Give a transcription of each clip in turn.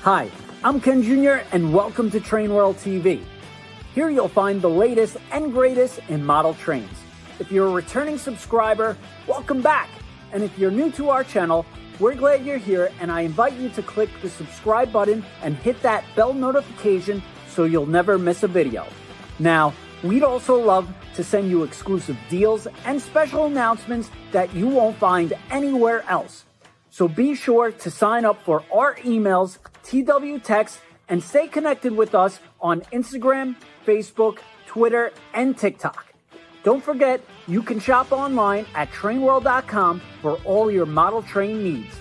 Hi, I'm Ken Jr. and welcome to TrainWorld TV. Here you'll find the latest and greatest in model trains. If you're a returning subscriber, welcome back. And if you're new to our channel, we're glad you're here, and I invite you to click the subscribe button and hit that bell notification so you'll never miss a video. Now, we'd also love to send you exclusive deals and special announcements that you won't find anywhere else. So be sure to sign up for our emails, TW Text, and stay connected with us on Instagram, Facebook, Twitter, and TikTok. Don't forget, you can shop online at TrainWorld.com for all your model train needs.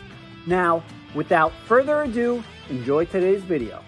Now, without further ado, enjoy today's video.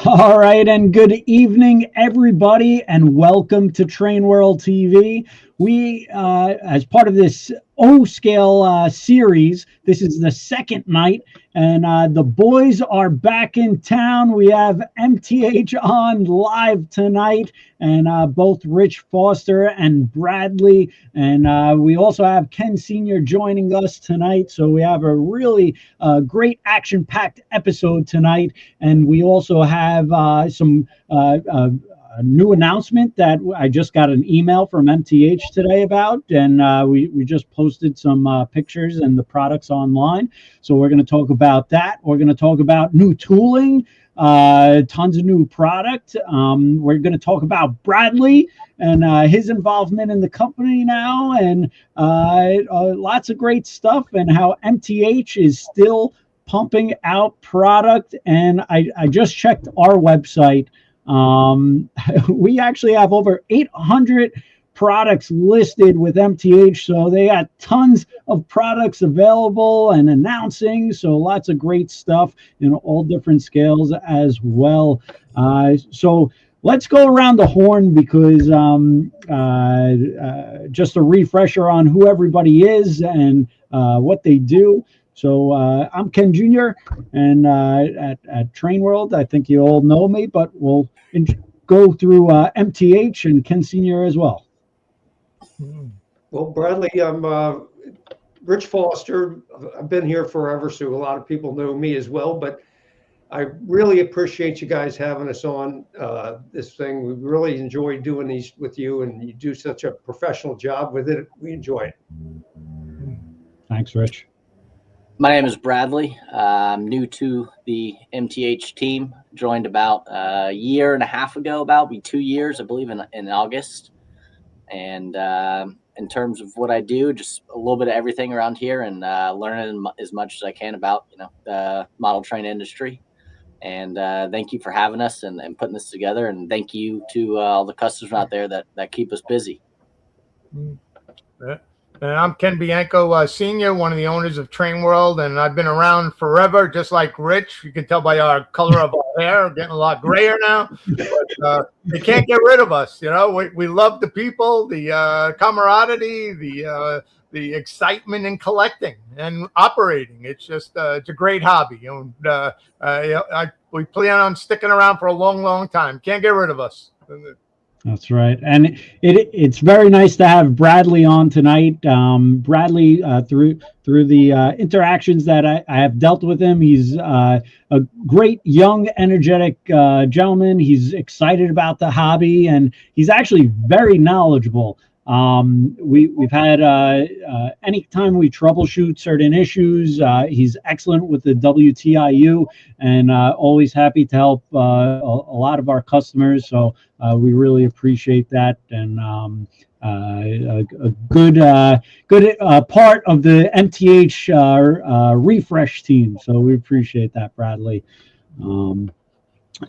All right, and good evening, everybody, and welcome to TrainWorld TV. We, as part of this O-Scale series, this is the second night, and the boys are back in town. We have MTH on live tonight, and both Rich Foster and Bradley, and we also have Ken Sr. joining us tonight. So we have a really great action-packed episode tonight, and we also have some a new announcement that I just got an email from MTH today about, and we just posted some pictures and the products online. So we're going to talk about that. We're going to talk about new tooling, tons of new product. We're going to talk about Bradley and his involvement in the company now, and lots of great stuff, and how MTH is still pumping out product. And I just checked our website. We actually have over 800 products listed with MTH, so they got tons of products available and announcing, so lots of great stuff in all different scales as well. So let's go around the horn, because just a refresher on who everybody is and what they do. So I'm Ken Jr. and at TrainWorld, I think you all know me, but we'll go through MTH and Ken Sr. as well. Well, Bradley, I'm Rich Foster. I've been here forever, so a lot of people know me as well, but I really appreciate you guys having us on this thing. We really enjoy doing these with you, and you do such a professional job with it. We enjoy it. Thanks, Rich. My name is Bradley. I'm new to the MTH team. Joined about a year and a half ago, about 2 years, I believe, in August. And in terms of what I do, just a little bit of everything around here, and learning as much as I can about the model train industry. And thank you for having us and putting this together. And thank you to all the customers out there that keep us busy. And I'm Ken Bianco, Senior, one of the owners of TrainWorld, and I've been around forever, just like Rich. You can tell by our color of our hair, getting a lot grayer now. But they can't get rid of us. We love the people, the camaraderie, the excitement in collecting and operating. It's just it's a great hobby, and we plan on sticking around for a long, long time. Can't get rid of us. That's right. And it's very nice to have Bradley on tonight. Bradley, through the interactions that I have dealt with him, he's a great, young, energetic gentleman. He's excited about the hobby, and he's actually very knowledgeable. We've had anytime we troubleshoot certain issues, he's excellent with the WTIU, and always happy to help a lot of our customers. So we really appreciate that. And a good part of the MTH refresh team. So we appreciate that, Bradley.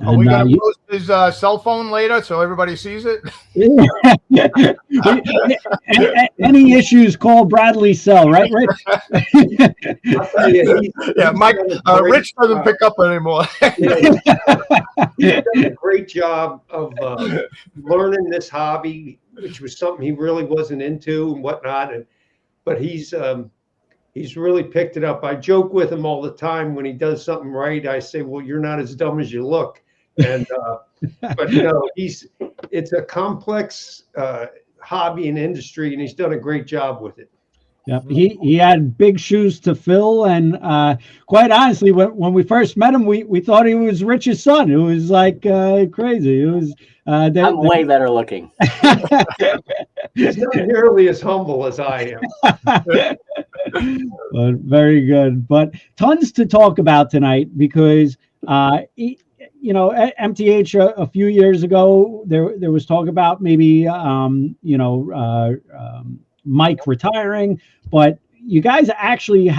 Are we going to post his cell phone later so everybody sees it? Any issues, call Bradley's cell, right, Rich? I'll tell you, yeah, Mike. Rich doesn't pick up anymore. He's done a great job of learning this hobby, which was something he really wasn't into and whatnot. But he's really picked it up. I joke with him all the time when he does something right. I say, "Well, you're not as dumb as you look." And but no, it's a complex hobby and industry, and he's done a great job with it. Yeah, he had big shoes to fill, and quite honestly, when we first met him, we thought he was Rich's son. It was like crazy. It was. I'm way better looking. He's not nearly as humble as I am. But very good. But tons to talk about tonight because MTH a few years ago there was talk about maybe Mike retiring, but you guys actually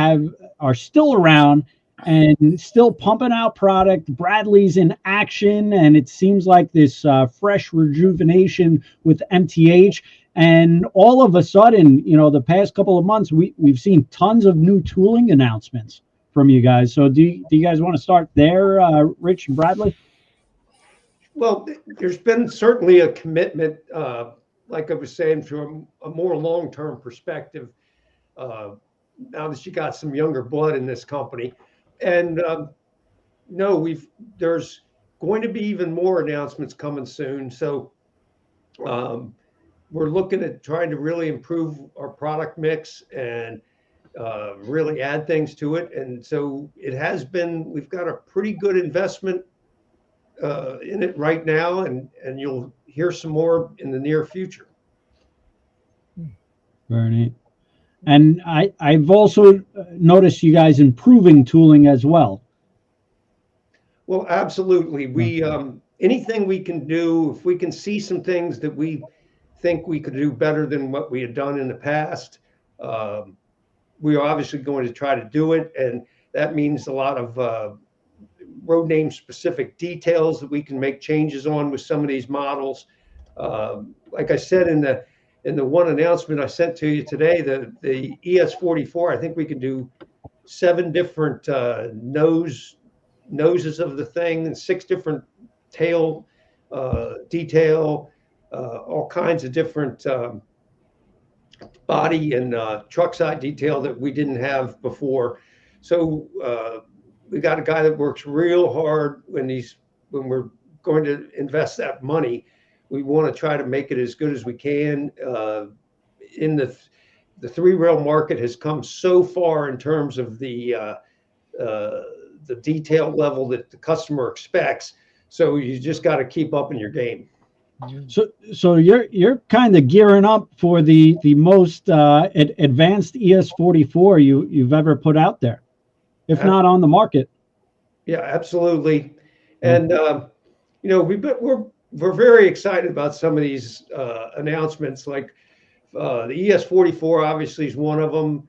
are still around and still pumping out product. Bradley's in action, and it seems like this fresh rejuvenation with MTH. And all of a sudden, the past couple of months, we've seen tons of new tooling announcements from you guys. So do you guys want to start there, Rich and Bradley? Well, there's been certainly a commitment, like I was saying, from a more long-term perspective, now that you got some younger blood in this company. And there's going to be even more announcements coming soon. So we're looking at trying to really improve our product mix and really add things to it. And so we've got a pretty good investment in it right now, and you'll hear some more in the near future. Very neat. And I've also noticed you guys improving tooling as well. Well, absolutely. We anything we can do, if we can see some things that we think we could do better than what we had done in the past, we are obviously going to try to do it. And that means a lot of road name specific details that we can make changes on with some of these models. Like I said in the one announcement I sent to you today, the ES44, I think we can do 7 different noses of the thing and 6 different tail detail, all kinds of different body and truck side detail that we didn't have before. So we got a guy that works real hard when we're going to invest that money. We want to try to make it as good as we can. In the 3-rail market has come so far in terms of the detail level that the customer expects. So you just got to keep up in your game. So you're kind of gearing up for the most advanced ES44 you've ever put out there, if not on the market. Yeah, absolutely. And we're very excited about some of these announcements. Like the ES44 obviously is one of them.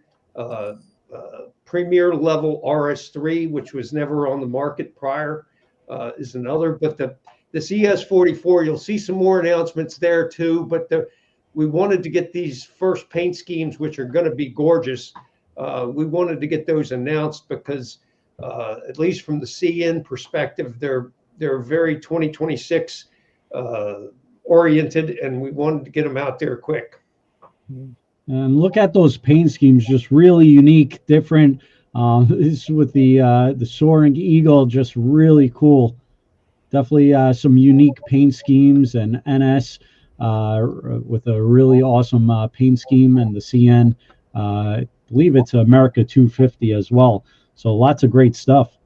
Premier level RS3, which was never on the market prior, is another. But this ES44, you'll see some more announcements there too. But we wanted to get these first paint schemes, which are going to be gorgeous. We wanted to get those announced because, at least from the CN perspective, they're very 2026 oriented, and we wanted to get them out there quick. And look at those paint schemes, just really unique, different. This with the Soaring Eagle, just really cool. Definitely some unique paint schemes, and NS with a really awesome paint scheme, and the CN, I believe it's America 250 as well. So lots of great stuff.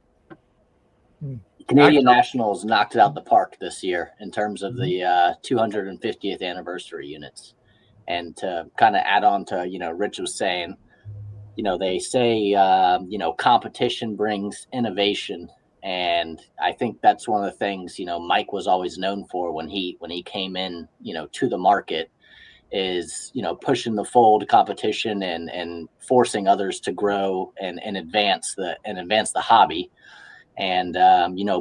Canadian Nationals knocked it out the park this year in terms of the 250th anniversary units. And to kind of add on to, Rich was saying, they say, competition brings innovation. And I think that's one of the things, Mike was always known for when he came in, to the market. is, pushing the fold competition and forcing others to grow and advance the hobby, and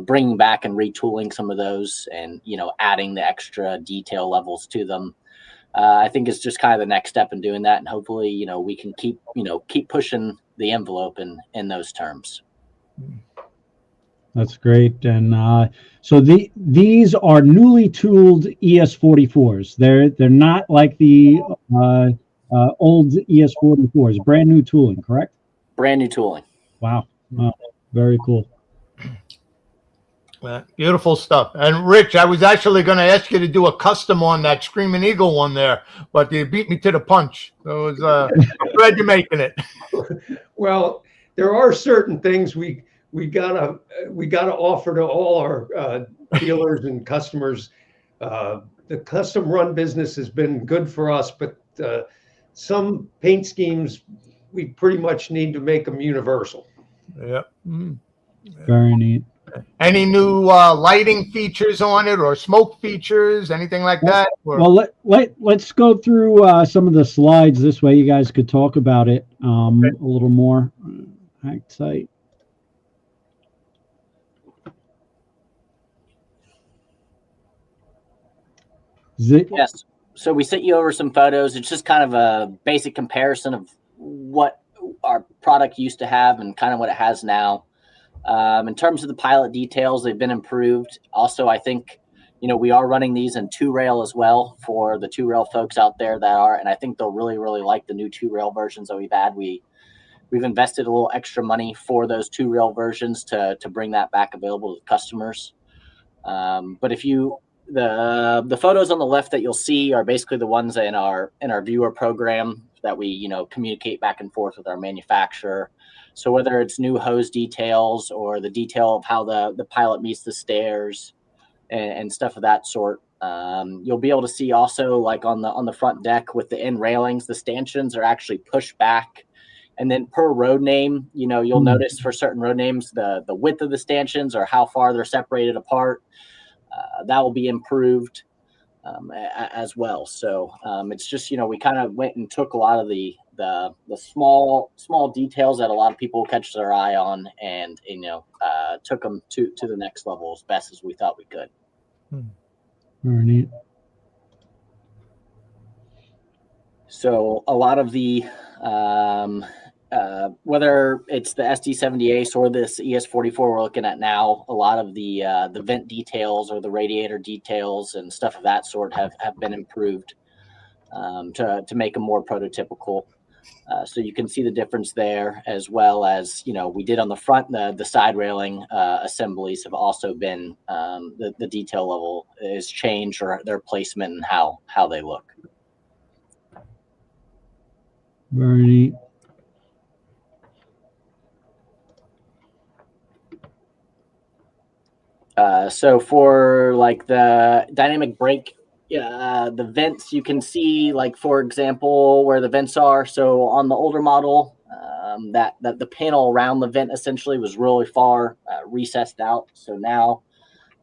bringing back and retooling some of those, and adding the extra detail levels to them. I think it's just kind of the next step in doing that, and hopefully we can keep pushing the envelope in those terms. That's great. And so these are newly tooled ES44s. They're not like the old ES44s. Brand new tooling, correct? Brand new tooling. Wow. Very cool. Beautiful stuff. And Rich, I was actually going to ask you to do a custom on that Screaming Eagle one there, but you beat me to the punch. So it was, I'm glad you're making it. Well, there are certain things we gotta offer to all our dealers and customers. The custom run business has been good for us, but some paint schemes we pretty much need to make them universal. Yep. Very neat. Any new lighting features on it, or smoke features, anything like that? Or? Well, let's go through some of the slides. This way you guys could talk about it a little more. Hack site. Yes. So we sent you over some photos. It's just kind of a basic comparison of what our product used to have and kind of what it has now. In terms of the pilot details, they've been improved. Also, I think, we are running these in 2-rail as well for the 2-rail folks out there that are, and I think they'll really, really like the new 2-rail versions that we've had. We've invested a little extra money for those 2-rail versions to bring that back available to customers. But if the photos on the left that you'll see are basically the ones in our viewer program that we, communicate back and forth with our manufacturer. So whether it's new hose details or the detail of how the pilot meets the stairs and stuff of that sort, you'll be able to see also, like on the front deck with the end railings, the stanchions are actually pushed back. And then per road name, you'll notice for certain road names, the width of the stanchions or how far they're separated apart, that will be improved as well. So it's just, we kind of went and took a lot of the small details that a lot of people catch their eye on, and took them to the next level as best as we thought we could. Very neat. So a lot of the whether it's the SD70 Ace or this ES44 we're looking at now, a lot of the vent details or the radiator details and stuff of that sort have been improved to make them more prototypical. So you can see the difference there, as well as, we did on the front, the side railing assemblies have also been, the detail level is changed, or their placement and how they look. Very neat. So for like the dynamic brake, the vents, you can see, like, for example, where the vents are. So on the older model, that the panel around the vent essentially was really far recessed out. So now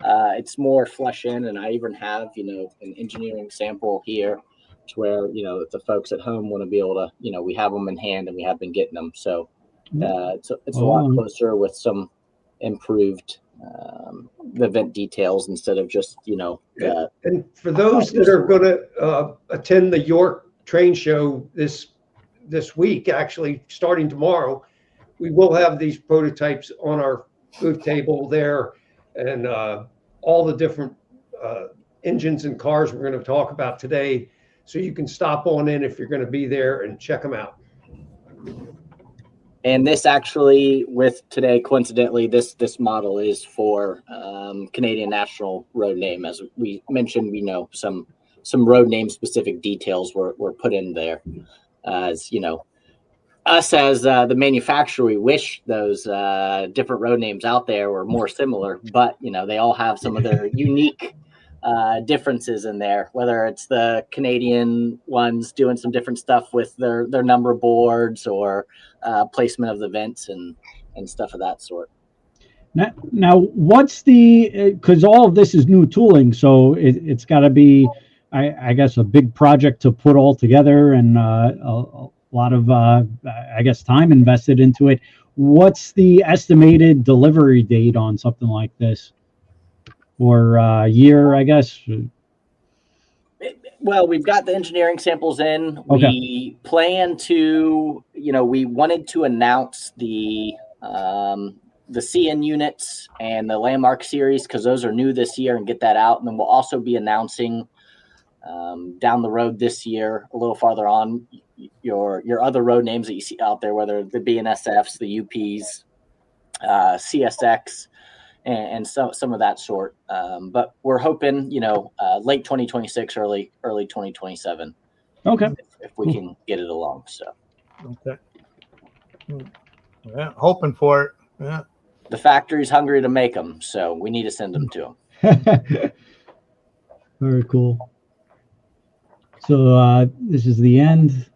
it's more flush in, and I even have, an engineering sample here to where, if the folks at home want to be able to, we have them in hand and we have been getting them. So it's a lot closer with some improved the vent details instead of just, and for those that are going to attend the York train show this week, actually starting tomorrow, we will have these prototypes on our booth table there, and all the different engines and cars we're going to talk about today, so you can stop on in if you're going to be there and check them out. And this actually, with today, coincidentally, this model is for Canadian National Road Name. As we mentioned, some road name specific details were put in there. As us as the manufacturer, we wish those different road names out there were more similar, but they all have some of their unique differences in there, whether it's the Canadian ones doing some different stuff with their number boards or placement of the vents and stuff of that sort. Now what's because all of this is new tooling, so it's got to be, I guess, a big project to put all together, and a lot of, I guess, time invested into it. What's the estimated delivery date on something like this, or year, I guess? Well, we've got the engineering samples in. Okay. We plan to, we wanted to announce the CN units and the Landmark series, because those are new this year, and get that out. And then we'll also be announcing down the road this year, a little farther on, your other road names that you see out there, whether the BNSFs, the UPs, CSX, and some of that sort. But we're hoping, late 2026, early 2027. Okay. If we can get it along. So. Okay. Yeah, hoping for it. Yeah. The factory's hungry to make them, so we need to send them to them. Very cool. So this is the end.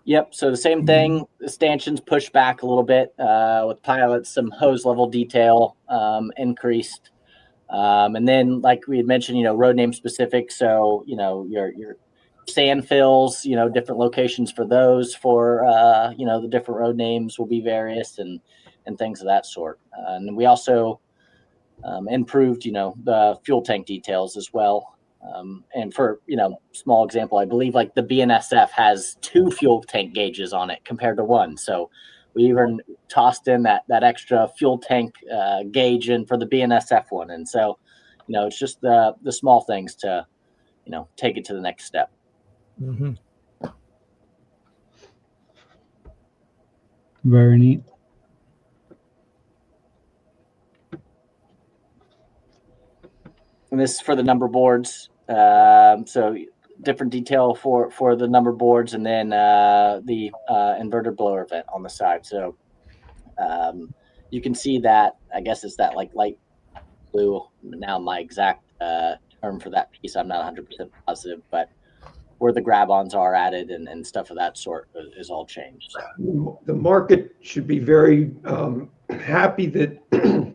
Yep. So the same thing. The stanchions pushed back a little bit with pilots, some hose level detail increased, and then, like we had mentioned, road name specific. So your sand fills, different locations for those. For the different road names will be various and things of that sort. And we also improved, the fuel tank details as well. And for, small example, I believe like the BNSF has 2 fuel tank gauges on it compared to 1. So we even tossed in that extra fuel tank gauge in for the BNSF one. And so, it's just the small things to, take it to the next step. Mm-hmm. Very neat. And this is for the number boards. So different detail for the number boards, and then the inverter blower vent on the side. So you can see that, I guess it's that like light blue. Now my exact term for that piece, I'm not 100% positive, but where the grab-ons are added and stuff of that sort is all changed. The market should be very happy that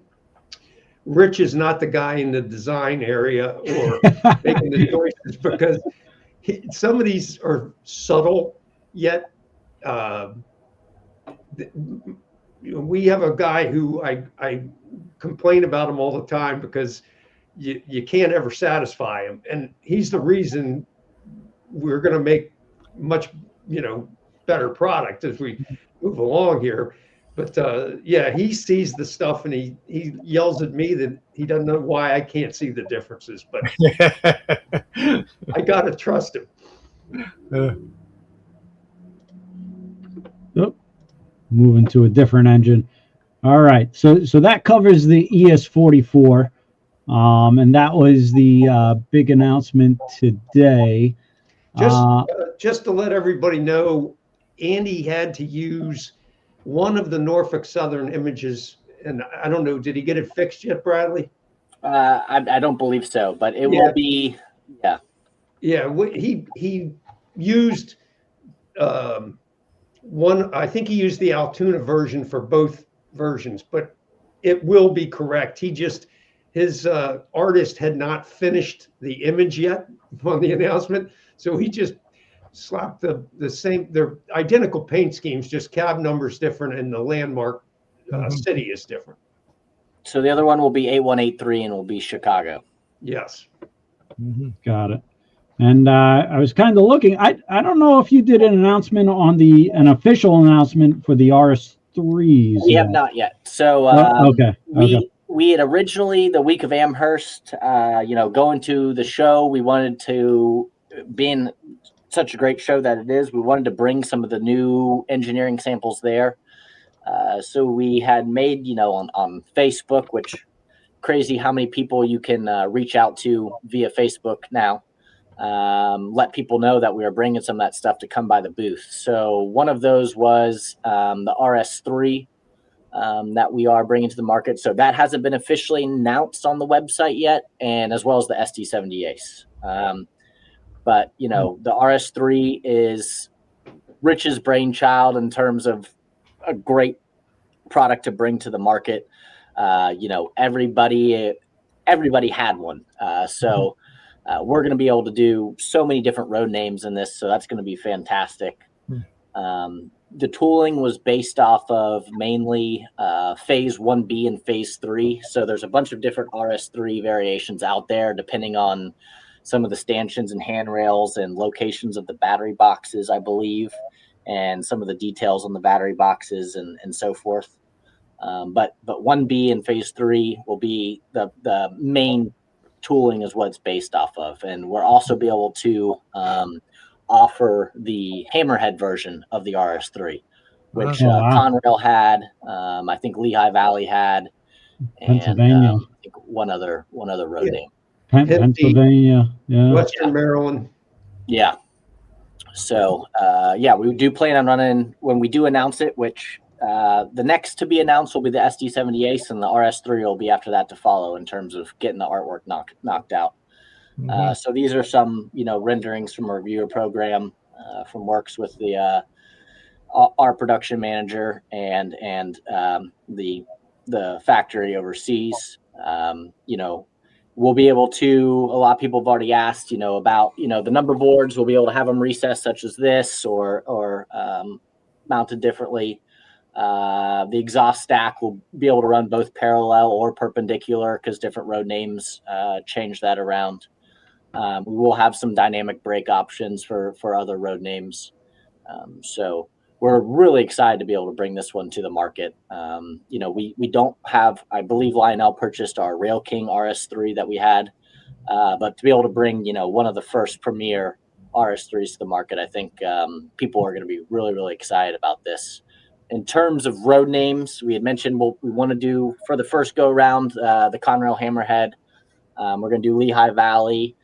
Rich is not the guy in the design area or making the choices, because some of these are subtle, yet we have a guy who I complain about him all the time because you can't ever satisfy him. And he's the reason we're going to make much, better product as we move along here. But yeah, he sees the stuff and he yells at me that he doesn't know why I can't see the differences, but I got to trust him. Oh, moving to a different engine. All right. So that covers the ES44. And that was the big announcement today. Just to let everybody know, Andy had to use one of the Norfolk Southern images, and I don't know, did he get it fixed yet, Bradley? I don't believe so, but it will be, yeah. Yeah, he used one, I think he used the Altoona version for both versions, but it will be correct. His artist had not finished the image yet on the announcement, so he just slapped they're identical paint schemes, just cab numbers different, and the landmark city is different. So the other one will be 8183 and will be Chicago. Yes. Mm-hmm. Got it. And I was kind of looking. I don't know if you did an announcement on an official announcement for the RS3s. We have not yet. So okay. We had originally, the week of Amherst, going to the show, we wanted to, being such a great show that it is, we wanted to bring some of the new engineering samples there. So we had made, on Facebook, which crazy how many people you can reach out to via Facebook now. Let people know that we are bringing some of that stuff to come by the booth. So one of those was the RS3 that we are bringing to the market. So that hasn't been officially announced on the website yet, and as well as the SD70 Ace. But, the RS3 is Rich's brainchild in terms of a great product to bring to the market. Everybody had one. So we're going to be able to do so many different road names in this, so that's going to be fantastic. The tooling was based off of mainly phase 1B and phase 3. So there's a bunch of different RS3 variations out there, depending on some of the stanchions and handrails and locations of the battery boxes, I believe, and some of the details on the battery boxes and so forth. But 1B and phase 3 will be the main tooling is what it's based off of. And we'll also be able to offer the hammerhead version of the RS3, which Conrail had, I think Lehigh Valley had, and Pennsylvania. I think one other road name. Pennsylvania, yeah. Western Maryland. Yeah. So we do plan on running when we do announce it, which the next to be announced will be the SD70 Ace, and the RS3 will be after that to follow in terms of getting the artwork knocked out. So these are some, renderings from a reviewer program from works with our production manager and the factory overseas. We'll be able to. A lot of people have already asked, about the number boards. We'll be able to have them recessed, such as this, or mounted differently. The exhaust stack will be able to run both parallel or perpendicular because different road names change that around. We will have some dynamic brake options for other road names. So we're really excited to be able to bring this one to the market. We don't have, I believe Lionel purchased our Rail King RS3 that we had, but to be able to bring, one of the first premier RS3s to the market, I think people are going to be really, really excited about this. In terms of road names, we had mentioned we want to do for the first go round the Conrail Hammerhead. We're going to do Lehigh Valley,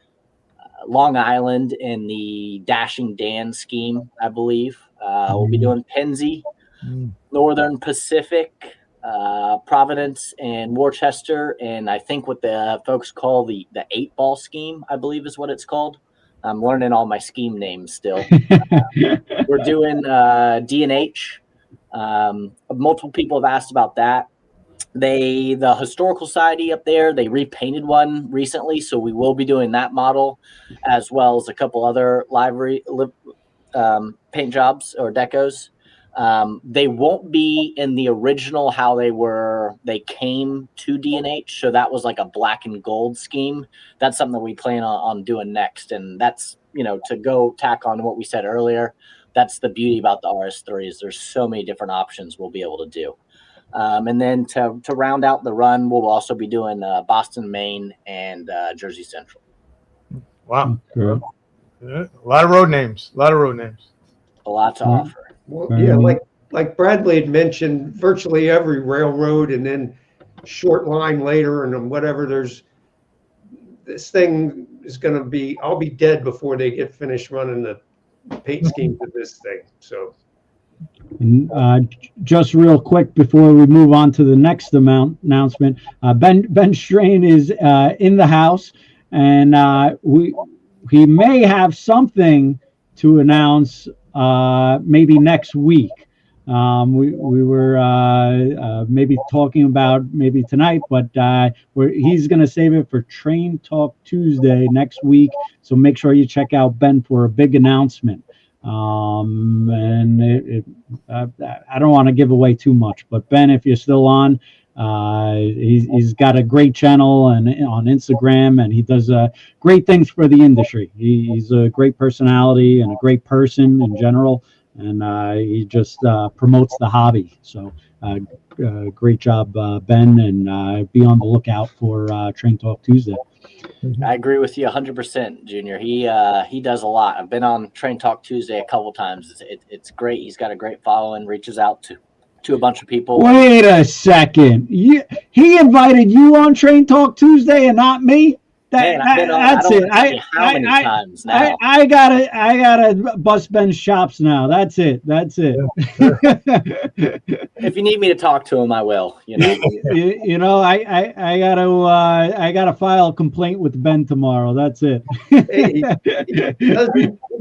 Long Island in the Dashing Dan scheme, I believe. We'll be doing Pennsy, Northern Pacific, Providence, and Worcester, and I think what the folks call the 8-ball scheme, I believe is what it's called. I'm learning all my scheme names still. We're doing D&H. Multiple people have asked about that. The Historical Society up there, they repainted one recently, so we will be doing that model, as well as a couple other livery paint jobs or decos. They won't be in the original how they came to D&H, so that was like a black and gold scheme. That's something that we plan on doing next, and that's to go tack on what we said earlier. That's the beauty about the RS3 is there's so many different options we'll be able to do. And then to round out the run, we'll also be doing Boston, Maine, and Jersey Central. Wow. Good. A lot of road names. A lot to offer. Well, yeah, like Bradley had mentioned, virtually every railroad, and then short line later, and then whatever. This thing is going to be. I'll be dead before they get finished running the paint schemes of this thing. So. Just real quick before we move on to the next announcement, Ben Strain is in the house, and he may have something to announce maybe next week. We were maybe talking about maybe tonight, but he's going to save it for Train Talk Tuesday next week. So make sure you check out Ben for a big announcement. And I don't want to give away too much, but Ben, if you're still on, he's got a great channel and on Instagram, and he does great things for the industry. He's a great personality and a great person in general, and he just promotes the hobby. So great job, Ben, and be on the lookout for Train Talk Tuesday. I agree with you 100%, Junior. He does a lot. I've been on Train Talk Tuesday a couple times. It's great. He's got a great following, reaches out to a bunch of people. Wait a second. He invited you on Train Talk Tuesday and not me? That's it. How many times now? I gotta bust Ben's chops now. That's it. If you need me to talk to him, I will. I gotta file a complaint with Ben tomorrow. That's it. He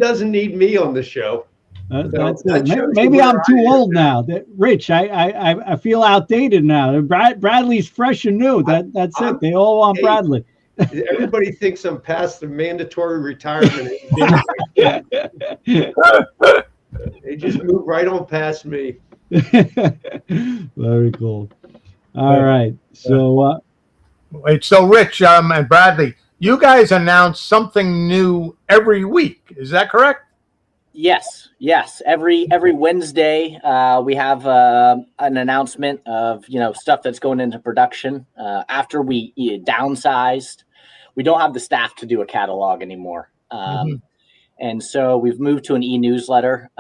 doesn't need me on the show. That's it. Maybe I'm too old now. Rich, I feel outdated now. Bradley's fresh and new. That's it. They all want Bradley. Everybody thinks I'm past the mandatory retirement. They just move right on past me. Very cool. All right. So, Wait, so Rich and Bradley, you guys announce something new every week. Is that correct? Yes. Every Wednesday, we have an announcement of stuff that's going into production. After we downsized, we don't have the staff to do a catalog anymore, and so we've moved to an e-newsletter.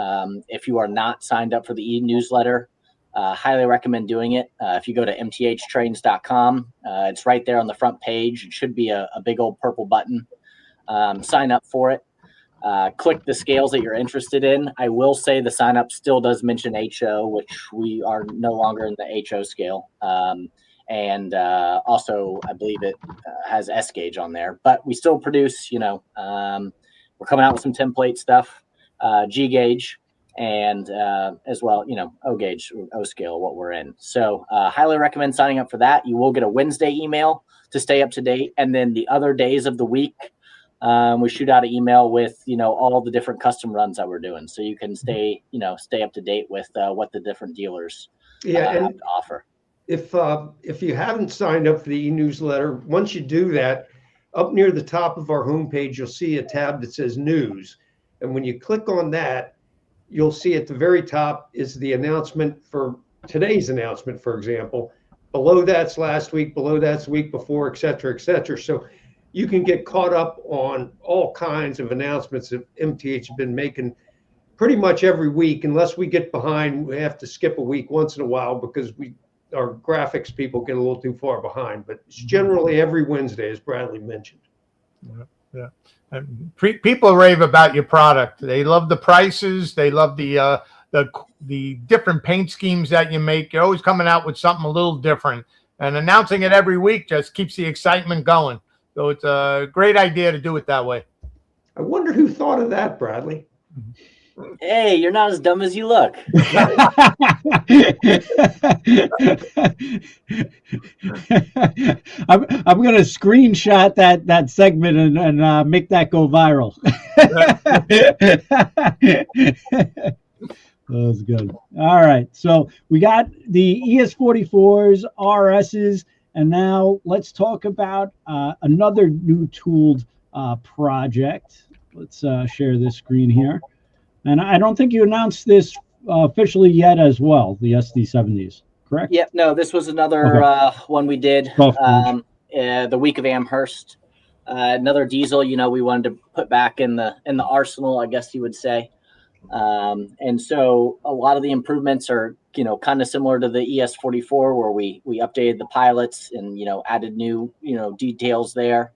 If you are not signed up for the e-newsletter, highly recommend doing it. If you go to mthtrains.com, it's right there on the front page. It should be a big old purple button. Sign up for it. Click the scales that you're interested in. I will say the sign up still does mention HO, which we are no longer in the HO scale. And also, I believe it has S gauge on there, but we still produce, we're coming out with some template stuff, G gauge, and as well, O gauge, O scale, what we're in. So highly recommend signing up for that. You will get a Wednesday email to stay up to date. And then the other days of the week, we shoot out an email with, all the different custom runs that we're doing. So you can stay up to date with what the different dealers have to offer. If you haven't signed up for the e-newsletter, once you do that, up near the top of our homepage, you'll see a tab that says news. And when you click on that, you'll see at the very top is the announcement for today's announcement, for example. Below that's last week, below that's the week before, et cetera, et cetera. So you can get caught up on all kinds of announcements that MTH have been making pretty much every week. Unless we get behind, we have to skip a week once in a while because our graphics people get a little too far behind. But it's generally every Wednesday, as Bradley mentioned. Yeah. And people rave about your product. They love the prices. They love the different paint schemes that you make. You're always coming out with something a little different. And announcing it every week just keeps the excitement going. So it's a great idea to do it that way. I wonder who thought of that, Bradley. Hey, you're not as dumb as you look. I'm going to screenshot that segment and make that go viral. That was good. All right. So we got the ES44s, RSs, and now let's talk about another new tooled project. Let's share this screen here. And I don't think you announced this officially yet as well, the SD70s, correct? Yeah, no, this was another one we did the week of Amherst. Another diesel, we wanted to put back in the arsenal, I guess you would say. And so a lot of the improvements are, kind of similar to the ES44 where we updated the pilots and, added new, details there.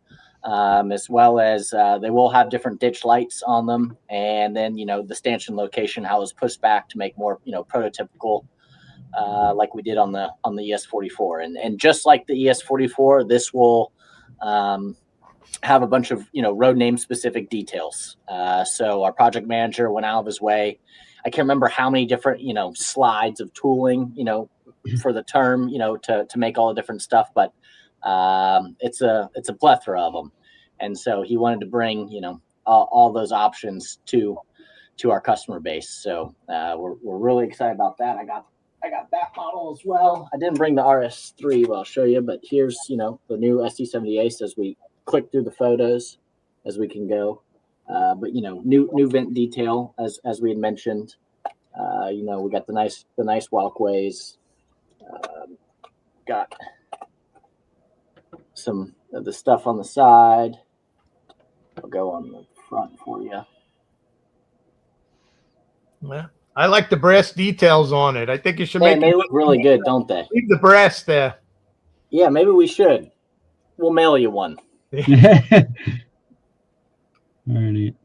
As well as they will have different ditch lights on them. And then, the stanchion location, how it was pushed back to make more, prototypical, like we did on the ES44. And just like the ES44, this will have a bunch of, road name specific details. So our project manager went out of his way. I can't remember how many different, slides of tooling, for the term, to make all the different stuff, but it's a plethora of them. And so he wanted to bring, all those options to our customer base. So we're really excited about that. I got that model as well. I didn't bring the RS3, but I'll show you. But here's, the new SD70 Ace as we click through the photos as we can go. But new vent detail as we had mentioned. We got the nice walkways. Got some of the stuff on the side. I'll go on the front for you. Yeah, I like the brass details on it. I think you should make. They look really good, don't they? Leave the brass there. Yeah, maybe we should. We'll mail you one. Very neat.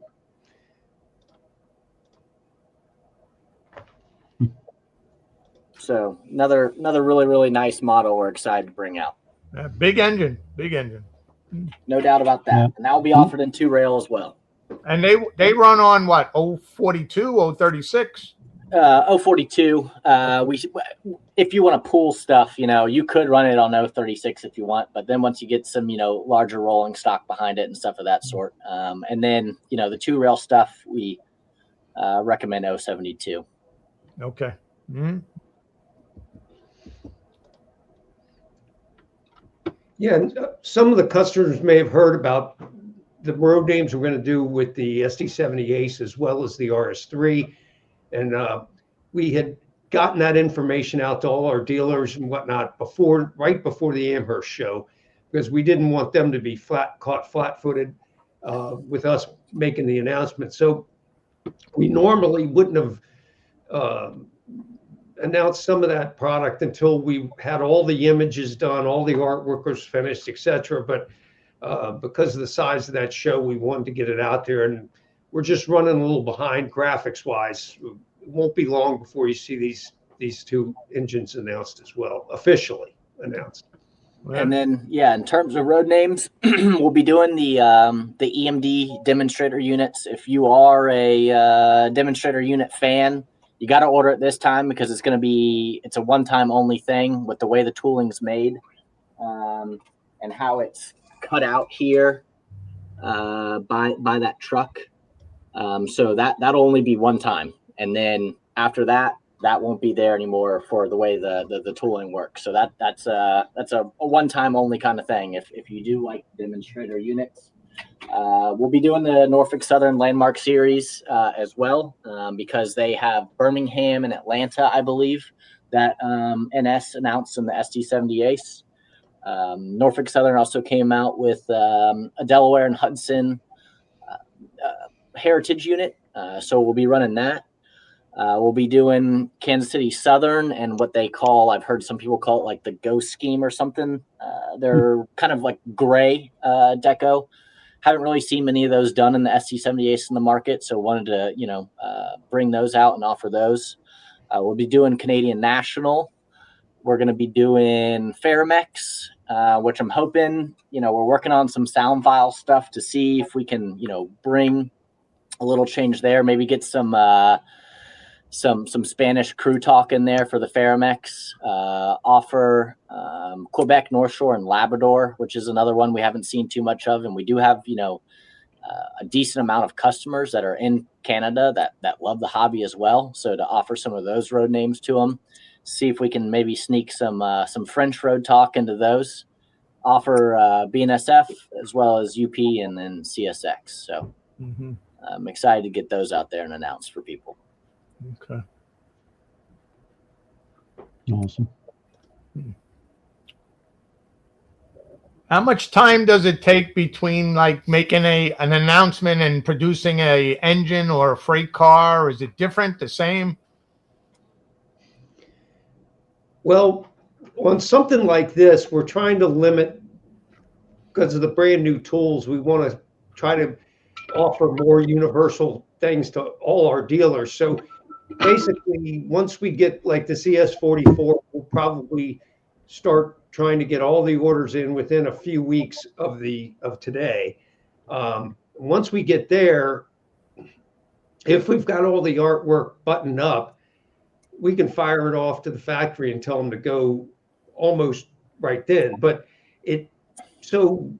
So another really, really nice model we're excited to bring out. Big engine. No doubt about that. Yeah. And that will be offered in 2-rail as well. And they run on what, 042, 036? 042. If you want to pool stuff, you could run it on 036 if you want, but then once you get some, larger rolling stock behind it and stuff of that sort, and then the 2-rail stuff, we recommend 072. Okay. Mm-hmm. Yeah, and some of the customers may have heard about the road names we're going to do with the SD70 Ace as well as the RS3. And we had gotten that information out to all our dealers and whatnot right before the Amherst show, because we didn't want them to be caught flat-footed with us making the announcement. So we normally wouldn't have announced some of that product until we had all the images done, all the artwork was finished, etc. But because of the size of that show, we wanted to get it out there, and we're just running a little behind graphics wise. It won't be long before you see these 2 engines announced as well, officially announced. And then, in terms of road names, we'll be doing the EMD demonstrator units. If you are a demonstrator unit fan, you got to order it this time because it's a one-time only thing with the way the tooling's made and how it's cut out here by that truck. So that'll only be one time. And then after that won't be there anymore for the way the tooling works. So that's a one-time only kind of thing. If you do like demonstrator units, we'll be doing the Norfolk Southern Landmark Series as well because they have Birmingham and Atlanta, I believe, that NS announced in the SD70 Ace. Norfolk Southern also came out with a Delaware and Hudson heritage unit, so we'll be running that. We'll be doing Kansas City Southern and what they call, I've heard some people call it like the Ghost Scheme or something. They're kind of like gray deco. Haven't really seen many of those done in the SD70 Ace in the market, so wanted to bring those out and offer those. We'll be doing Canadian National. We're going to be doing Faramex, which I'm hoping, we're working on some sound file stuff to see if we can, bring a little change there. Maybe get some Spanish crew talk in there for the Faramex. Offer Quebec, North Shore, and Labrador, which is another one we haven't seen too much of. And we do have, a decent amount of customers that are in Canada that love the hobby as well. So to offer some of those road names to them, see if we can maybe sneak some French road talk into those. Offer BNSF as well as UP and then CSX. So I'm excited to get those out there and announce for people. Okay. Awesome. How much time does it take between like making an announcement and producing a engine or a freight car? Is it different, the same? Well, on something like this, we're trying to limit, because of the brand new tools, we want to try to offer more universal things to all our dealers. So basically, once we get like the CS44, we'll probably start trying to get all the orders in within a few weeks of today. Once we get there, if we've got all the artwork buttoned up, we can fire it off to the factory and tell them to go almost right then. But so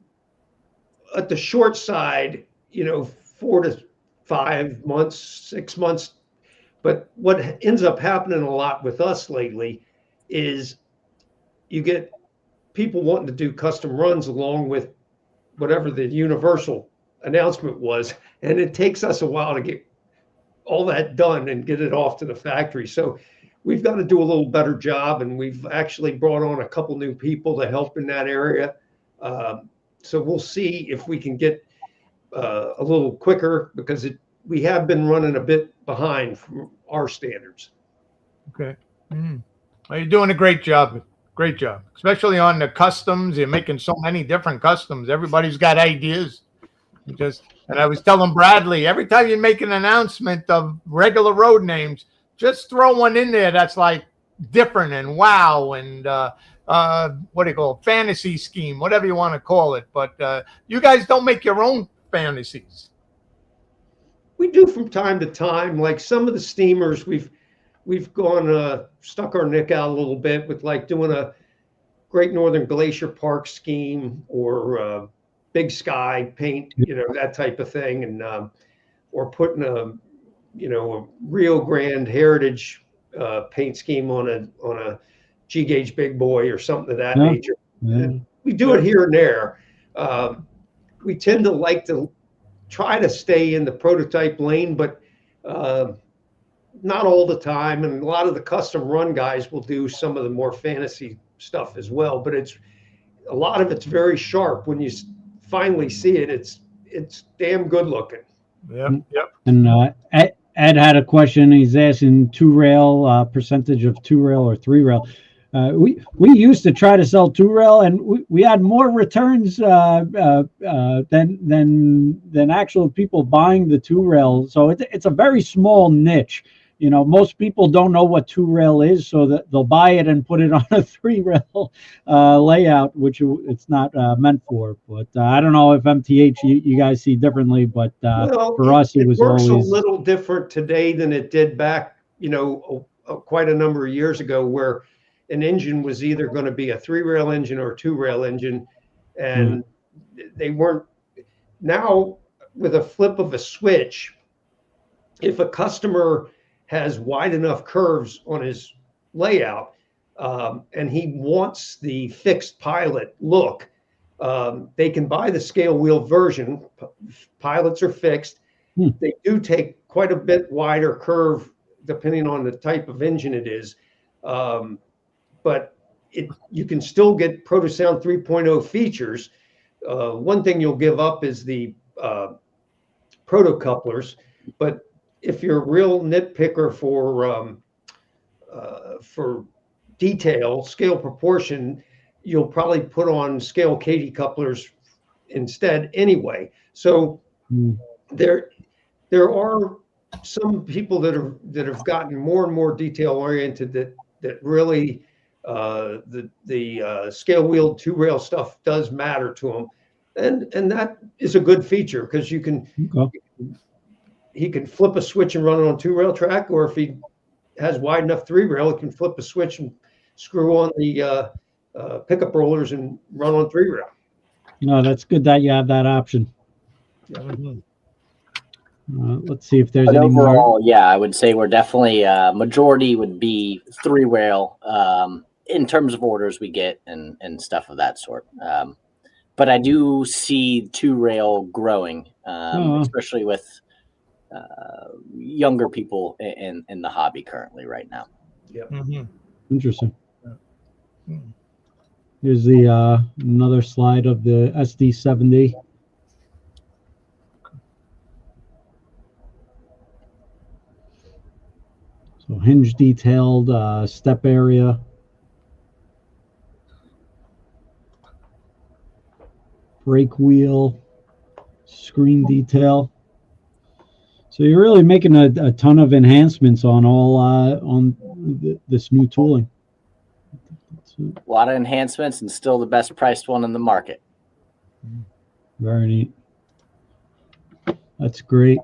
at the short side, 4 to 5 months, 6 months. But what ends up happening a lot with us lately is you get people wanting to do custom runs along with whatever the universal announcement was. And it takes us a while to get all that done and get it off to the factory. So we've got to do a little better job. And we've actually brought on a couple new people to help in that area. So we'll see if we can get a little quicker, because we have been running a bit behind from our standards. Okay. Well, you're doing a great job. Great job, especially on the customs. You're making so many different customs. Everybody's got ideas. And I was telling Bradley, every time you make an announcement of regular road names, just throw one in there that's like different and wow and what do you call it? Fantasy scheme, whatever you want to call it. But you guys don't make your own fantasies. We do from time to time. Like some of the steamers, we've we've gone stuck our neck out a little bit with like doing a Great Northern Glacier Park scheme or Big Sky paint, that type of thing, and or putting a Rio Grande Heritage paint scheme on a G gauge big boy or something of that nature. Yeah. We do it here and there. We tend to like to try to stay in the prototype lane, but not all the time. And a lot of the custom run guys will do some of the more fantasy stuff as well. But a lot of it's very sharp. When you finally see it, it's damn good looking. Yep. And Ed had a question. He's asking two rail percentage of two rail or three rail. We used to try to sell two rail, and we had more returns than actual people buying the two rail. So it's a very small niche. Most people don't know what two rail is, so that they'll buy it and put it on a three rail layout, which it's not meant for. But I don't know if MTH you guys see differently, but for us it was works always a little different today than it did back, quite a number of years ago, where an engine was either going to be a three rail engine or a two rail engine, and they weren't. Now, with a flip of a switch, if a customer has wide enough curves on his layout, and he wants the fixed pilot look, they can buy the scale wheel version. Pilots are fixed. They do take quite a bit wider curve depending on the type of engine it is. But you can still get ProtoSound 3.0 features. One thing you'll give up is the proto couplers, but if you're a real nitpicker for detail, scale proportion, you'll probably put on scale Katy couplers instead anyway. So there are some people that have gotten more and more detail oriented that really the scale wheel two rail stuff does matter to them, and that is a good feature because you can. He can flip a switch and run it on two rail track, or if he has wide enough three rail, he can flip a switch and screw on the pickup rollers and run on three rail. No, that's good that you have that option. Let's see if there's any overall, more. Yeah, I would say we're definitely majority would be three rail in terms of orders we get and stuff of that sort. But I do see two rail growing, especially with younger people in the hobby currently right now. Interesting. Here's the another slide of the SD70. So hinge detailed, step area. Brake wheel, screen detail. So you're really making a ton of enhancements on this new tooling. A lot of enhancements and still the best priced one in the market. Very neat. That's great.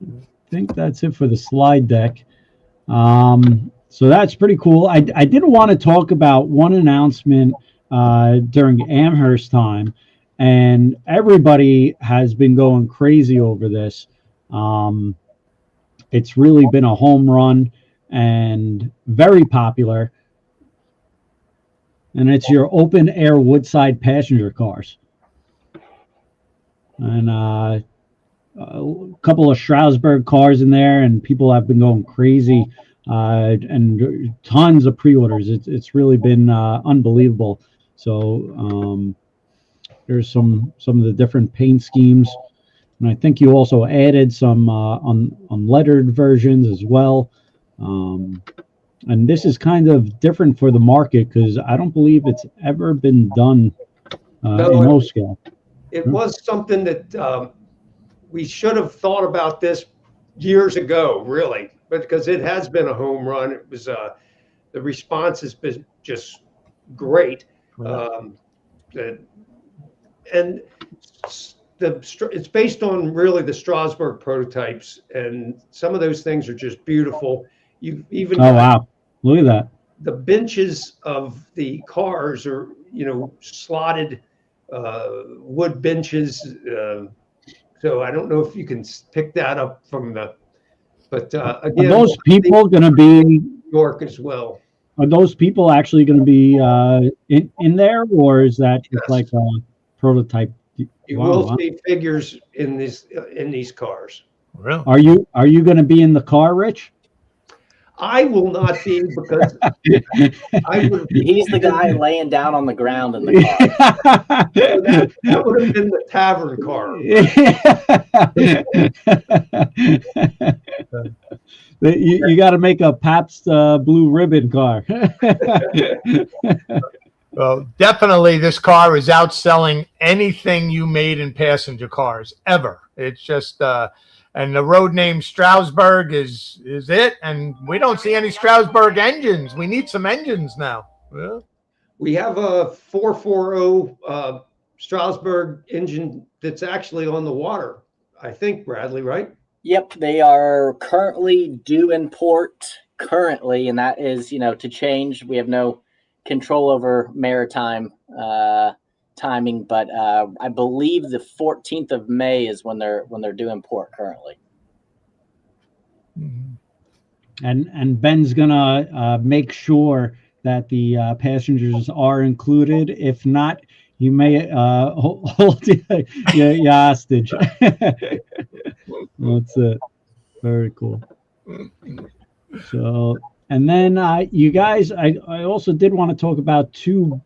I think that's it for the slide deck. So that's pretty cool. I did want to talk about one announcement during Amherst time, and everybody has been going crazy over this. It's really been a home run and very popular. And it's your open air woodside passenger cars. And a couple of Strasburg cars in there, and people have been going crazy, and tons of pre-orders. It's really been unbelievable. So there's some of the different paint schemes. And I think you also added some unlettered versions as well. And this is kind of different for the market because I don't believe it's ever been done in O scale. It was something that we should have thought about this years ago, really, but because it has been a home run. It was the response has been just great. And it's based on really the Strasburg prototypes, and some of those things are just beautiful. You've even Oh, wow. Look at that. the benches of the cars are, slotted wood benches. So I don't know if you can pick that up from but Are again, those people going to be, New York as well. are those people actually going to be in there, or is that just Yes. like a prototype? You Wow, will wow. see figures in these cars. Really? Are you going to be in the car, Rich? I will not be because I would. He's the guy laying down on the ground in the car. That would have been the tavern car. You got to make a Pabst Blue Ribbon car. Well, definitely this car is outselling anything you made in passenger cars ever. It's just and the road name Strasburg is it, and we don't see any Strasburg engines. We need some engines now. Yeah. We have a 440 Strasburg engine that's actually on the water, I think, Bradley, right? Yep, they are currently due in port currently, and that is, to change. We have no control over maritime timing, but I believe the 14th of May is when they're due in port currently. And Ben's gonna make sure that the passengers are included. If not, you may hold you hostage. That's it. Very cool. So, and then you guys, I also did want to talk about two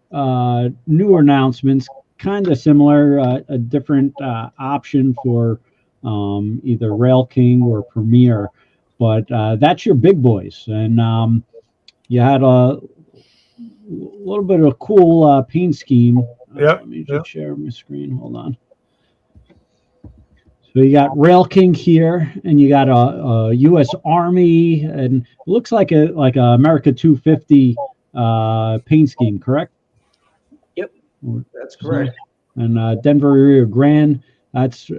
newer announcements, kind of similar, a different option for either Rail King or Premier, but that's your big boys. And you had a little bit of a cool paint scheme. Yep. Let me just share my screen. Hold on. So you got Rail King here, and you got a U.S. Army, and it looks like a America 250 paint scheme, correct? Yep, that's correct. And Denver Rio Grande, that's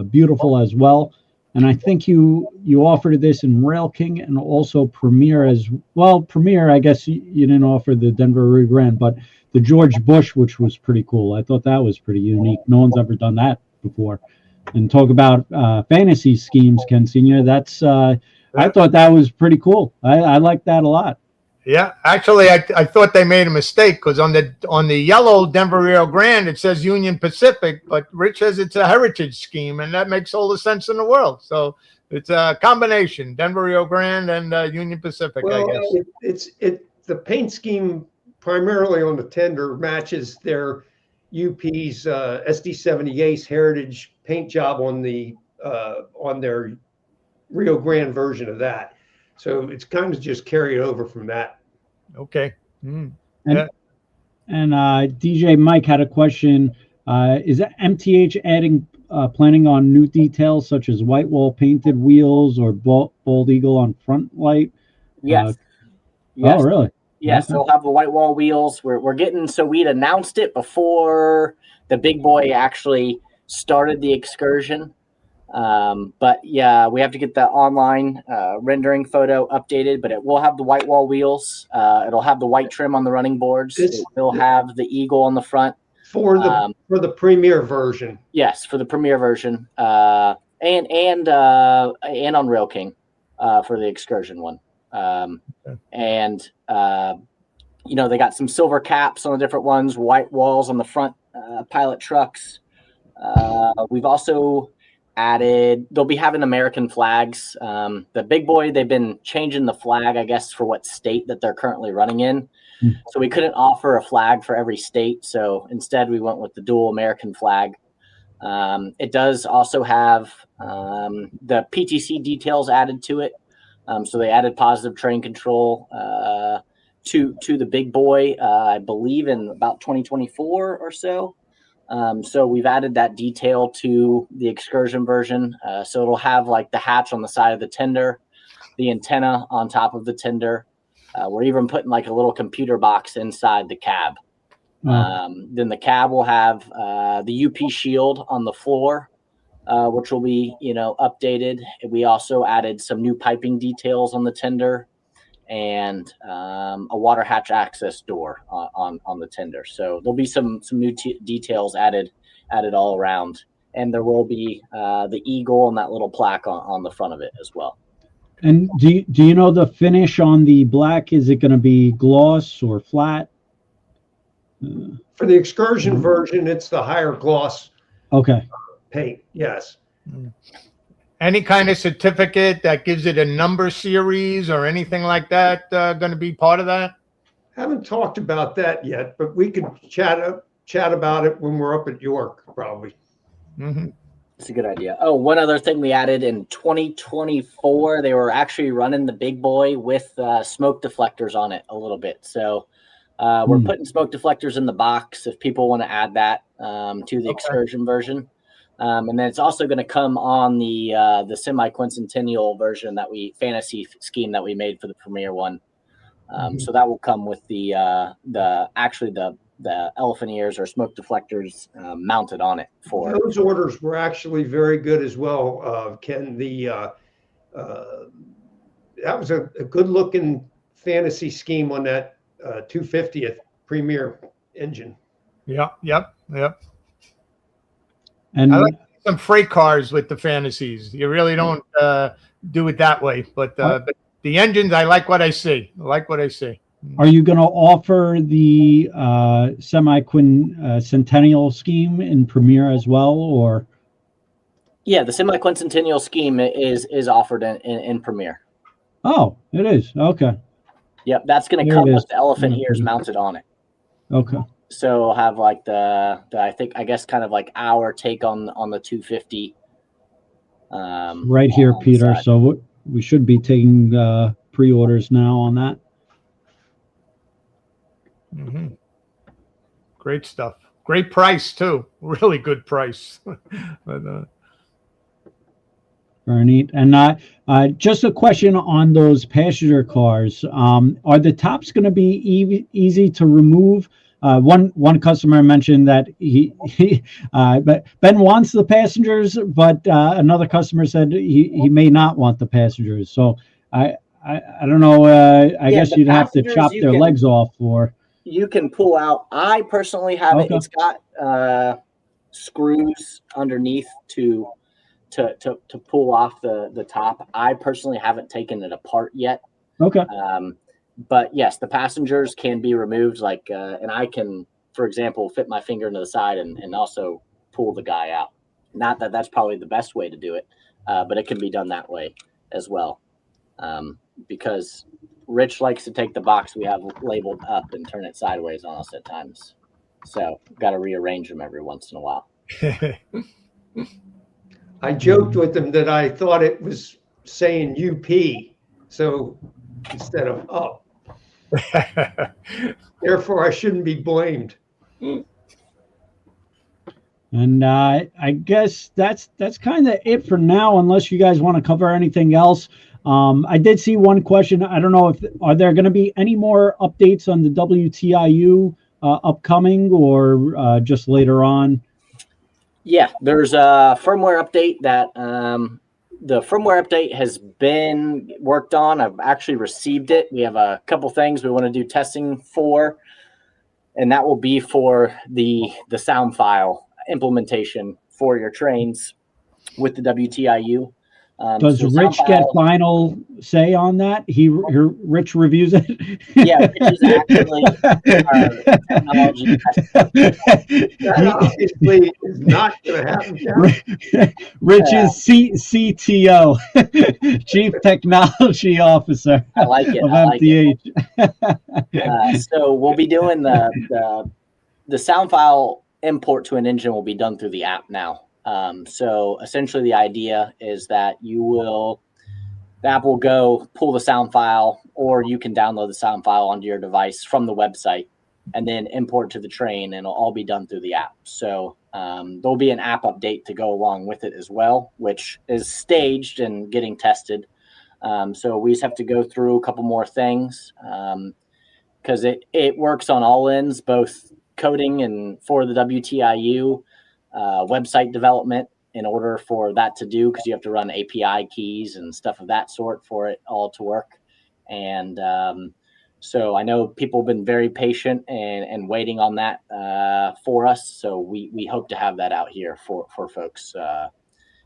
beautiful as well. And I think you offered this in Rail King and also Premier as well. Premier, I guess you didn't offer the Denver Rio Grande, but the George Bush, which was pretty cool. I thought that was pretty unique. No one's ever done that before. And talk about fantasy schemes, Ken Senior. That's I thought that was pretty cool. I like that a lot. Yeah, actually, I thought they made a mistake because on the yellow Denver Rio Grande it says Union Pacific, but Rich says it's a heritage scheme, and that makes all the sense in the world. So it's a combination, Denver Rio Grande and Union Pacific. Well, I guess the paint scheme primarily on the tender matches their UP's SD70 Ace Heritage paint job on their Rio Grande version of that. So it's kind of just carried over from that. Okay. And DJ Mike had a question. Is MTH planning on new details such as white wall painted wheels or bald eagle on front light? Yes. Oh, really? Yes, Okay. they'll have the white wall wheels. We're getting, so we'd announced it before the big boy actually started the excursion. But yeah, we have to get the online rendering photo updated, but it will have the white wall wheels. It'll have the white trim on the running boards. It will have the eagle on the front. For the Premier version. Yes, for the Premier version. And on Rail King for the excursion one. And they got some silver caps on the different ones, white walls on the front pilot trucks. We've also added, they'll be having American flags. The big boy, they've been changing the flag, I guess, for what state that they're currently running in. So we couldn't offer a flag for every state. So instead we went with the dual American flag. It does also have the PTC details added to it. So they added positive train control to the big boy, I believe in about 2024 or so. So we've added that detail to the excursion version. So it'll have like the hatch on the side of the tender, the antenna on top of the tender. We're even putting like a little computer box inside the cab. Then the cab will have the UP shield on the floor. which will be, updated. We also added some new piping details on the tender and a water hatch access door on the tender. So there'll be some new details added all around, and there will be the eagle and that little plaque on the front of it as well. And do you know the finish on the black? Is it going to be gloss or flat? For the excursion version, it's the higher gloss Okay. paint. Yes. Any kind of certificate that gives it a number series or anything like that going to be part of that? Haven't talked about that yet, but we could chat about it when we're up at York, probably. Mm-hmm. It's a good idea. Oh, one other thing we added in 2024, they were actually running the big boy with smoke deflectors on it a little bit. So we're putting smoke deflectors in the box if people want to add that to the excursion version. And then it's also going to come on the semi-quincentennial version fantasy scheme that we made for the premiere one. So that will come with the elephant ears or smoke deflectors mounted on it. For those orders were actually very good as well, Ken. That was a good looking fantasy scheme on that 250th Premier engine. Yep. And I like some freight cars with the fantasies. You really don't do it that way, but the engines, I like what I see. are you going to offer the semi-quincentennial scheme in Premiere as well, or? Yeah, the semi-quincentennial scheme is offered in Premiere. Oh, it is. Okay. Yep, that's going to come with the elephant ears mounted on it. Okay. So we'll have like I guess kind of like our take on the 250. Right here, Peter. So we should be taking pre-orders now on that. Mm-hmm. Great stuff. Great price too. Really good price. But, very neat. And just a question on those passenger cars. Are the tops going to be easy to remove? One customer mentioned that but Ben wants the passengers, but another customer said he may not want the passengers. So I don't know. I guess you'd have to chop their legs off, or you can pull out. I personally have it. It's got screws underneath to pull off the top. I personally haven't taken it apart yet. Okay. But yes, the passengers can be removed. And I can, for example, fit my finger into the side and also pull the guy out. Not that that's probably the best way to do it, but it can be done that way as well. Because Rich likes to take the box we have labeled up and turn it sideways on us at times. So got to rearrange them every once in a while. I joked with him that I thought it was saying UP, so instead of up. Therefore, I shouldn't be blamed. And I guess that's kind of it for now, unless you guys want to cover anything else. I did see one question. I don't know are there going to be any more updates on the WTIU upcoming, or just later on? Yeah, there's a firmware update that the firmware update has been worked on. I've actually received it. We have a couple things we want to do testing for, and that will be for the sound file implementation for your trains with the WTIU. Does Rich get final say on that? Rich reviews it. Yeah, Rich is actually technology. That obviously is not going to happen. Rich is CTO, Chief Technology Officer. I like it. Of MTH. So we'll be doing the sound file import to an engine will be done through the app now. So essentially the idea is that the app will go pull the sound file, or you can download the sound file onto your device from the website and then import to the train, and it'll all be done through the app. So there'll be an app update to go along with it as well, which is staged and getting tested. So we just have to go through a couple more things because it works on all ends, both coding and for the WTIU, website development, in order for that to do, because you have to run API keys and stuff of that sort for it all to work. And so I know people have been very patient and waiting on that for us. So we hope to have that out here for folks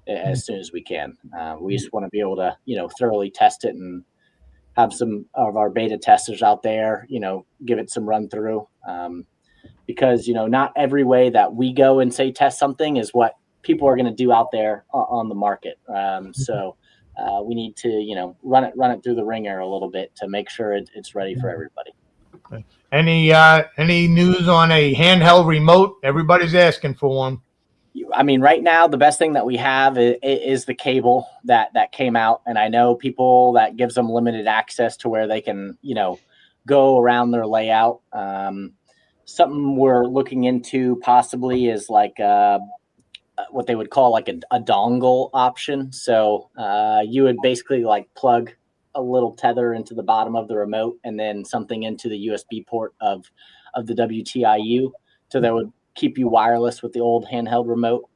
as soon as we can. We just want to be able to, thoroughly test it and have some of our beta testers out there, give it some run through. Because, not every way that we go and say test something is what people are going to do out there on the market. So we need to, run it through the ringer a little bit to make sure it's ready for everybody. Any news on a handheld remote? Everybody's asking for one. I mean, right now, the best thing that we have is the cable that came out. And I know people that gives them limited access to where they can, go around their layout. Something we're looking into possibly is like what they would call like a dongle option. So you would basically like plug a little tether into the bottom of the remote and then something into the USB port of the WTIU. So that would keep you wireless with the old handheld remote.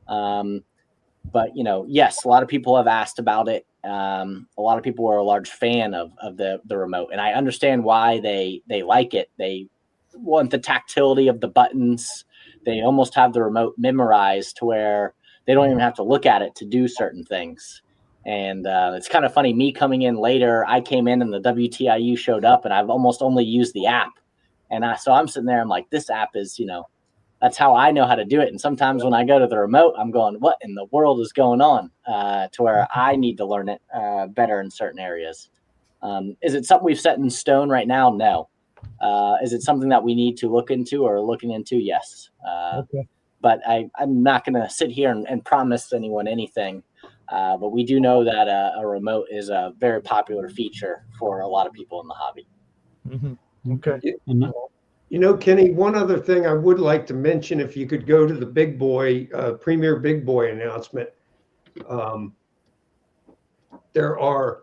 But, yes, a lot of people have asked about it. A lot of people are a large fan of the remote, and I understand why they like it. They want the tactility of the buttons. They almost have the remote memorized to where they don't even have to look at it to do certain things. And it's kind of funny, me coming in later, I came in and the WTIU showed up and I've almost only used the app. And so I'm sitting there, I'm like, this app is, that's how I know how to do it. And sometimes when I go to the remote, I'm going, what in the world is going on? To where I need to learn it better in certain areas. Is it something we've set in stone right now? No. Is it something that we need to look into or looking into? Yes. Okay. But I'm not going to sit here and promise anyone anything. But we do know that a remote is a very popular feature for a lot of people in the hobby. Mm-hmm. Okay. Kenny, one other thing I would like to mention, if you could go to the Big Boy, Premier Big Boy announcement. There are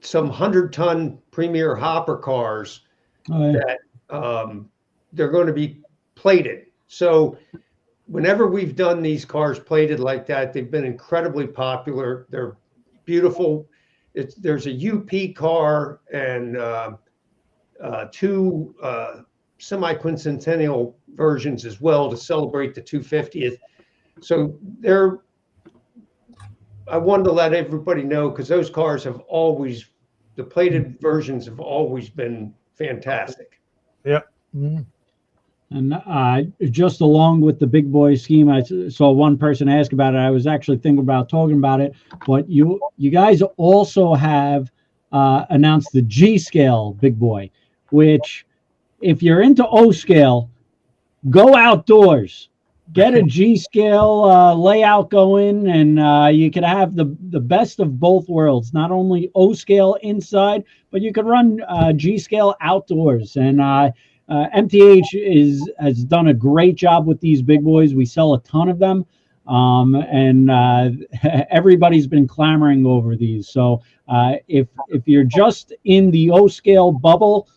some 100-ton Premier hopper cars that they're going to be plated. So whenever we've done these cars plated like that, they've been incredibly popular. They're beautiful. There's a UP car and two semi-quincentennial versions as well to celebrate the 250th. So I wanted to let everybody know, because those cars have always, the plated versions have always been fantastic. Yep. Mm-hmm. And just along with the Big Boy scheme, I saw one person ask about it. I was actually thinking about talking about it, but you guys also have announced the G scale Big Boy, which, if you're into O scale, go outdoors, get a G scale layout going, and you could have the best of both worlds. Not only O scale inside, but you could run G scale outdoors. And MTH has done a great job with these big boys. We sell a ton of them, and everybody's been clamoring over these. So if you're just in the O scale bubble,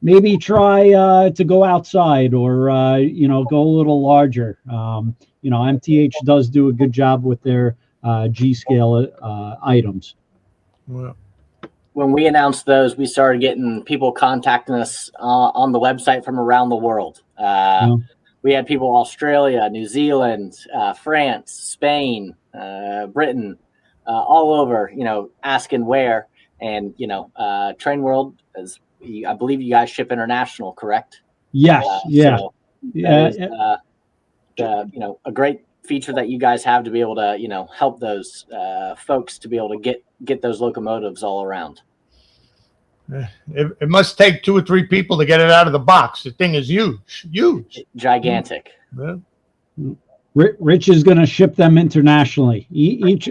maybe try to go outside or go a little larger. MTH does do a good job with their G scale items. Well, when we announced those, we started getting people contacting us on the website from around the world. We had people Australia, New Zealand, France, Spain, Britain, all over, asking where. And, TrainWorld, I believe you guys ship international, correct? Yes. So that is, a great feature that you guys have to be able to, help those folks to be able to get those locomotives all around. It must take 2 or 3 people to get it out of the box. The thing is huge. Gigantic. Yeah. Rich is going to ship them internationally. Each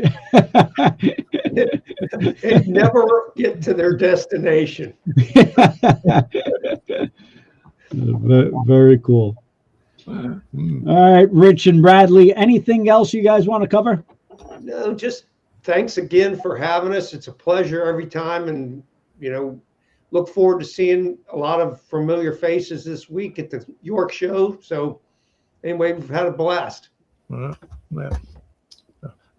They never get to their destination. Very cool. All right, Rich and Bradley, anything else you guys want to cover? No, just thanks again for having us. It's a pleasure every time, and look forward to seeing a lot of familiar faces this week at the York show. So anyway, we've had a blast. Yeah.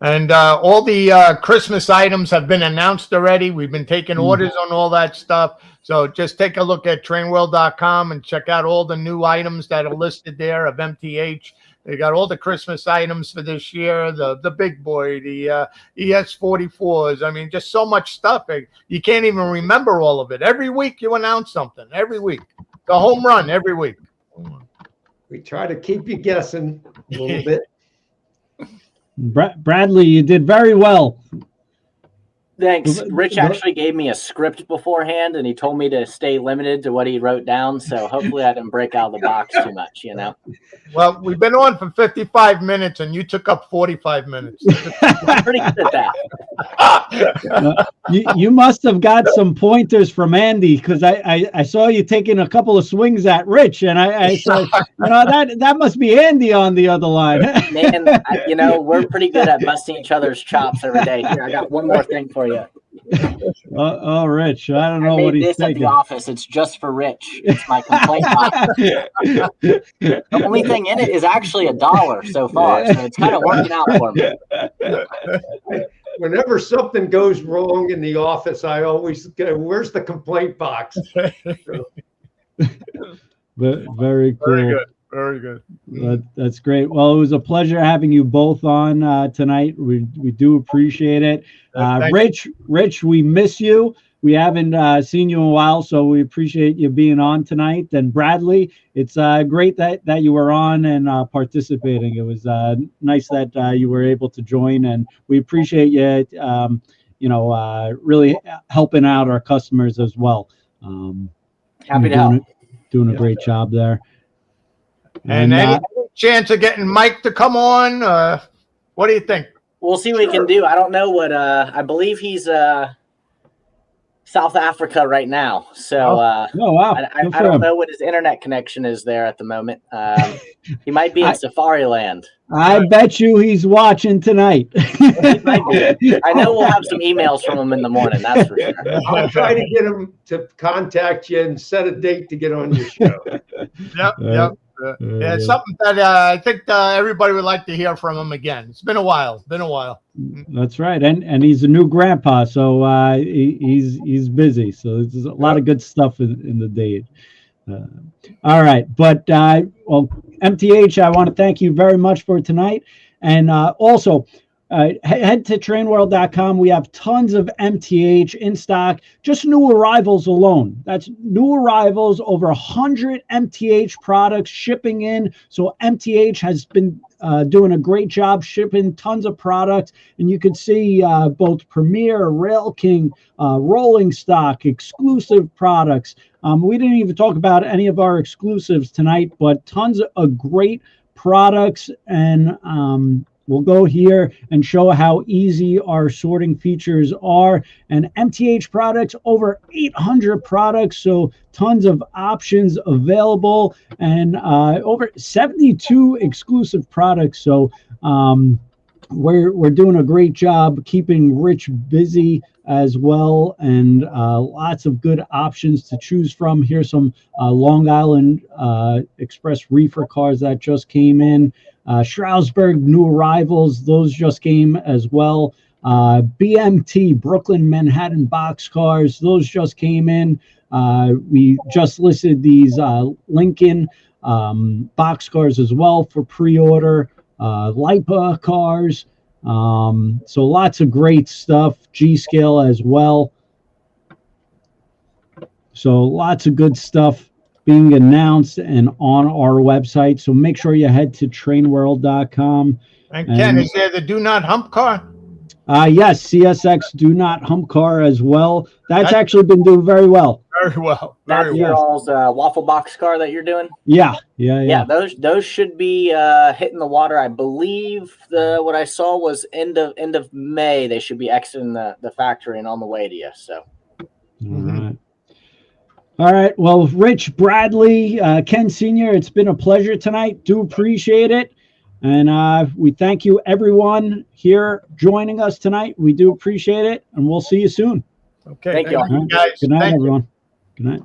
And all the Christmas items have been announced already. We've been taking orders on all that stuff. So just take a look at TrainWorld.com and check out all the new items that are listed there of MTH. They got all the Christmas items for this year, the big boy, the ES44s. I mean, just so much stuff. You can't even remember all of it. Every week you announce something. Every week. The home run every week. We try to keep you guessing a little bit. Bradley, you did very well. Thanks. Rich actually gave me a script beforehand, and he told me to stay limited to what he wrote down. So hopefully I didn't break out of the box too much, you know. Well, we've been on for 55 minutes, and you took up 45 minutes. I'm pretty good at that. You must have got some pointers from Andy, because I saw you taking a couple of swings at Rich, and I said, that must be Andy on the other line. Man, we're pretty good at busting each other's chops every day. Here, I got one more thing for you. Rich, I don't know what he's this thinking. At the office. It's just for Rich. It's my complaint box. The only thing in it is actually $1 so far, so it's kind of working out for me. Whenever something goes wrong in the office, I always go, "Where's the complaint box?" Very cool. Very good. Very good. That's great. Well, it was a pleasure having you both on tonight. We do appreciate it. Rich, we miss you. We haven't seen you in a while, so we appreciate you being on tonight. And Bradley, it's great that you were on and participating. It was nice that you were able to join, and we appreciate you, really helping out our customers as well. Happy to help. Doing a great job there. And any chance of getting Mike to come on? What do you think? We'll see what we can do. I don't know what I believe he's South Africa right now. So oh wow. I don't know what his internet connection is there at the moment. He might be in Safari Land. I bet you he's watching tonight. He might be. I know we'll have some emails from him in the morning, that's for sure. I'll try to get him to contact you and set a date to get on your show. Yep. Yeah, it's something that I think everybody would like to hear from him again. It's been a while. That's right, and he's a new grandpa, so he's busy. So there's a lot of good stuff in the day. All right, but MTH, I want to thank you very much for tonight, and also. Head to TrainWorld.com. We have tons of MTH in stock, just new arrivals alone. That's new arrivals, over 100 MTH products shipping in. So MTH has been doing a great job shipping tons of products. And you can see both Premier, Rail King, rolling stock, exclusive products. We didn't even talk about any of our exclusives tonight, but tons of great products. And we'll go here and show how easy our sorting features are. And MTH products, over 800 products, so tons of options available, and over 72 exclusive products. So we're doing a great job keeping Rich busy as well, and lots of good options to choose from. Here's some Long Island Express reefer cars that just came in. Strasburg new arrivals, those just came as well. BMT, Brooklyn Manhattan boxcars, those just came in. We just listed these Lincoln boxcars as well for pre-order. LIPA cars, so lots of great stuff. G-Scale as well. So lots of good stuff being announced and on our website. So make sure you head to TrainWorld.com. And Ken, is there the Do Not Hump car? Yes, CSX Do Not Hump car as well. That's actually been doing very well. Very well. That's your all's waffle box car that you're doing? Yeah. Those should be hitting the water. I believe what I saw was end of May. They should be exiting the factory and on the way to you. So. All right. Well, Rich, Bradley, Ken Sr., it's been a pleasure tonight. Do appreciate it. And we thank you, everyone here joining us tonight. We do appreciate it. And we'll see you soon. Okay. Thank you all. Guys. Good night, everyone. Good night.